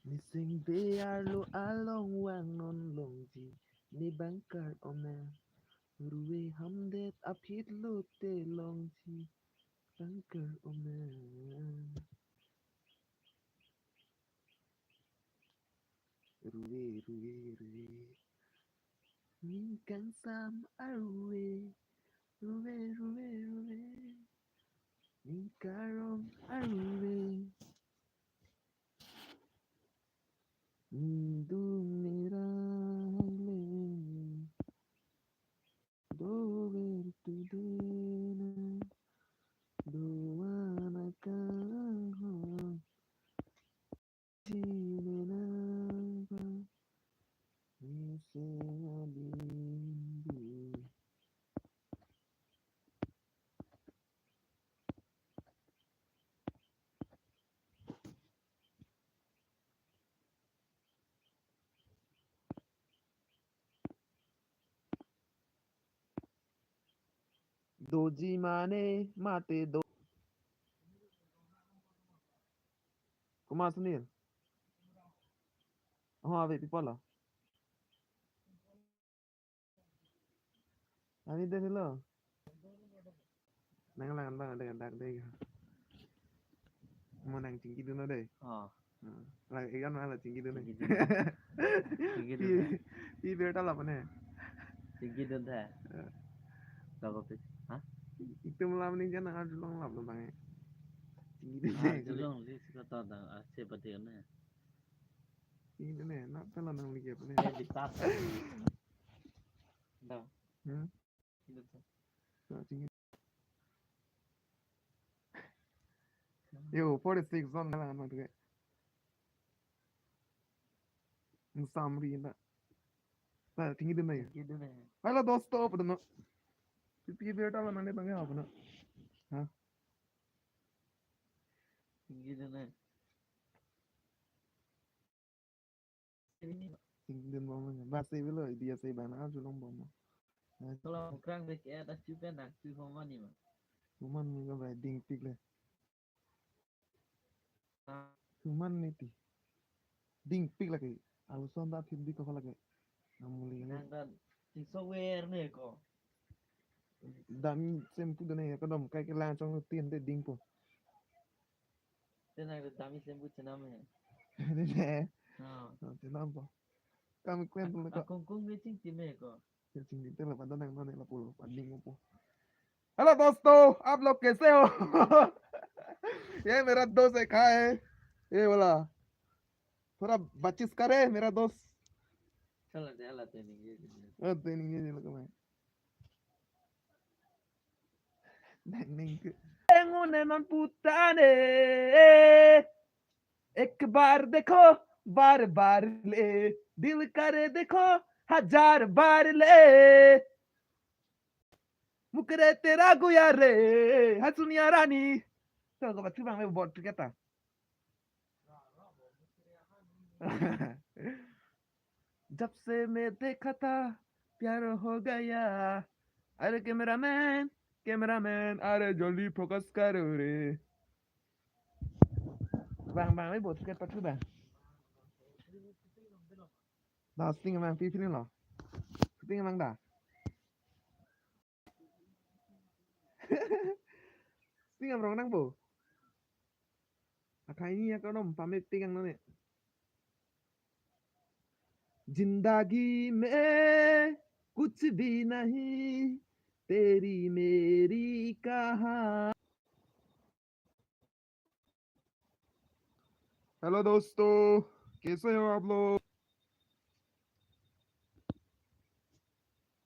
Missing they are lo along wang non long ji ni bankar ome ruwe hamdet apit lo te long ji bankar ome ruwe min kan sam arwe ruwe min karom arwe min du mera le do ver tu dena do wana ka Jinenaba, Nisenabimbi. Doji mane mate do. Kuma Sunil? हाँ अबे Pipla ani deh lo nang lang bang ada dak deh mau nang tinggi dulu deh lah ikan mana tinggi dulu ती बेटा ला अपने tinggi dun tha lago pe ha itu malam ni jangan ada long lap lo bang tinggi deh julong li sikata da se pate na ini nih nak pelan nang lagi apa nih bisat da tinggi yo 46 zone lah kan tuh Samri ना tinggi dulu ya halo दोस्तों apa tuh ती बेटा ला नने बंगे apa nih हाँ tinggi dun na tinggi dulu mau bahasa itu dia sih bana aja long bom kalau bukan dek ya das juga nak tu sama ni ma cuman juga wedding pik lah cuman nih ti ding pik lagi alusan tak film di kau lagi namuli ini nang dan sing software ne ko dami sempu dene ya kadam kai ke lan trong tiền để ding po tenang da dami sembu chana me ini deh ha thế nào po kami kuen tuh kok akong kong me ching ti me ko चिंग दिते ला pada nang nane la pulo panding po hello दोस्तों आप लोग कैसे हो ये मेरा दोस्त है कहाँ है ये वाला थोड़ा बातचीत करे मेरा दोस्त chala de ala te ni नहीं ये लगा मैं नहीं उन्हें मन पुताने एक बार देखो बार बार ले दिल करे देखो हजार बार ले मुकरे तेरा गुया रे हसुनिया रानी तो कब तू में बहुत कहता जब से मैं देखा था प्यार हो गया अरे कैमरामैन अरे जल्दी फोकस करो रे bang mấy bộ ticket bắt thứ bang đó sting bang phi phim lo sting bang dah sting bang nang bo akai ni ya kau pamit tigang nane जिंदगी में कुछ भी नहीं तेरी मेरी कहानी हेलो दोस्तों कैसे हो आप लोग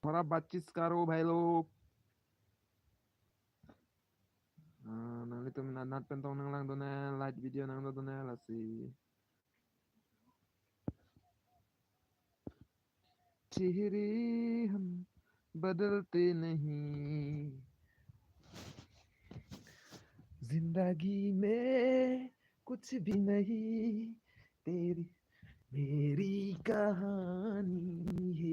थोड़ा बातचीत करो भाई लोग nanti tuh nat pentong nang lang dona like video nang dona lah sih चेहरे हम बदलते नहीं जिंदगी में कुछ भी नहीं तेरी मेरी कहानी है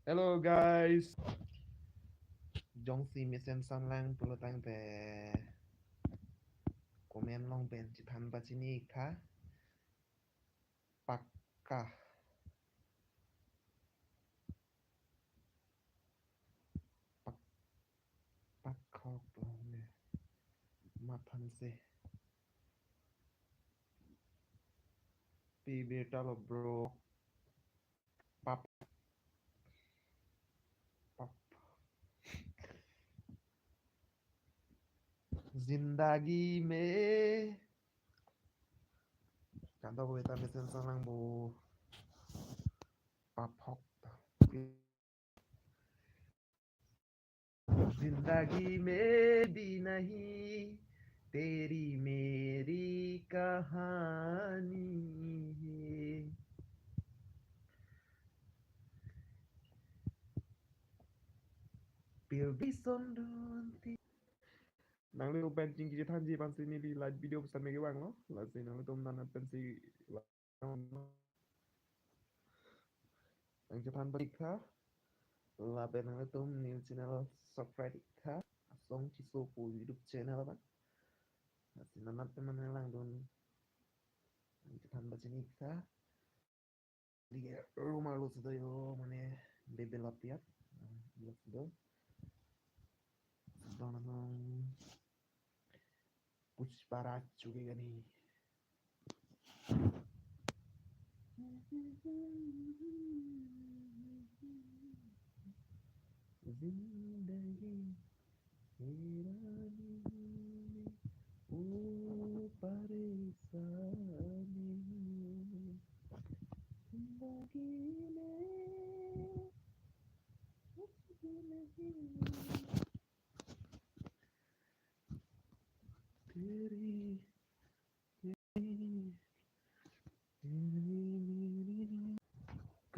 hello guys Jong si mesen san lang pulo tang te komen long ben citan bacini ka pakka pak pakkok long ne mathan se pi beta lo bro pap pap जिंदगी में Kanto ko kita mesen sanang bu paphok जिंदगी में भी नहीं तेरी मेरी कहानी है फिर भी सुन ढूंढती nang liu pen ching ki than ji pan si ni bi like video pesan me bang lo la si nang tom nan pen si nang ji than balik kha la pen nang tom new channel subscribe kha song chi so pu youtube channel ba si nan pen man lang don nang ji than ba chini kha di rumah lu sudah yo mane develop ya belum sudah sudah nang pushparat juga gani जिंदगी हैरानी में ओ परेशानी जिंदगी में कुछ भी नहीं तेरी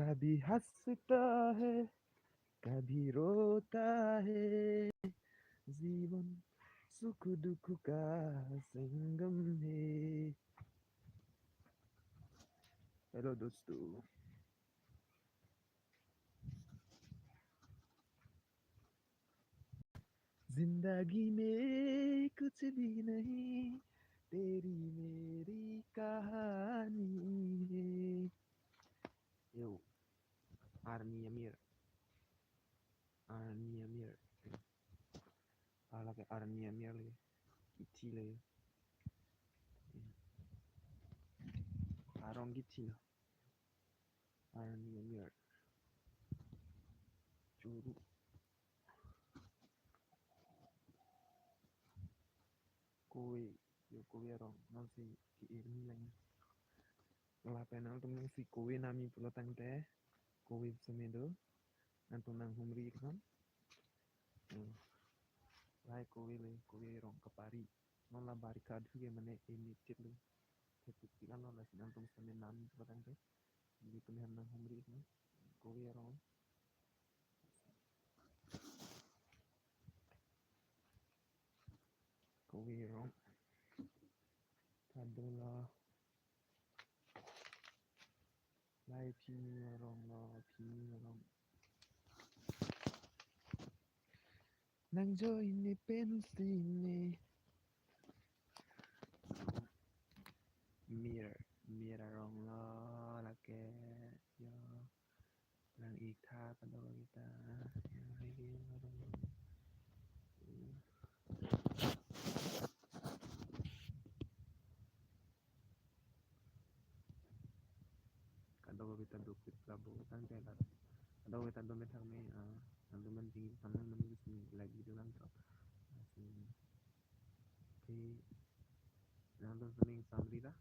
कभी हंसता है कभी रोता है जीवन सुख दुख का संगम है हेलो दोस्तों जिंदगी में कुछ भी नहीं तेरी मेरी कहानी है yo Army Amir ala ke Army Amir le kiti le arong kiti na Army Amir churu kowe yo kowe arong nang si ki irmi lang la penal tum nang si kowe nami pula tang te kowe semedo nantung nang humri kan lai kowe le kowe rong kapari non la barikad huge mane ini chitlu ketik kan non la sinantum semen nami pula tang te di pemilihan nang humri kan kowe rong kowe rong adalah lai pini rong lo pini rong nang jo ini pensine mir rong lo la ke yo nang ikha kado kita yang lagi rong kado kita dukit labu tang te la kado kita do metang me nang do man tinggi panang menulis lagi do lang to si nang do sening samri lah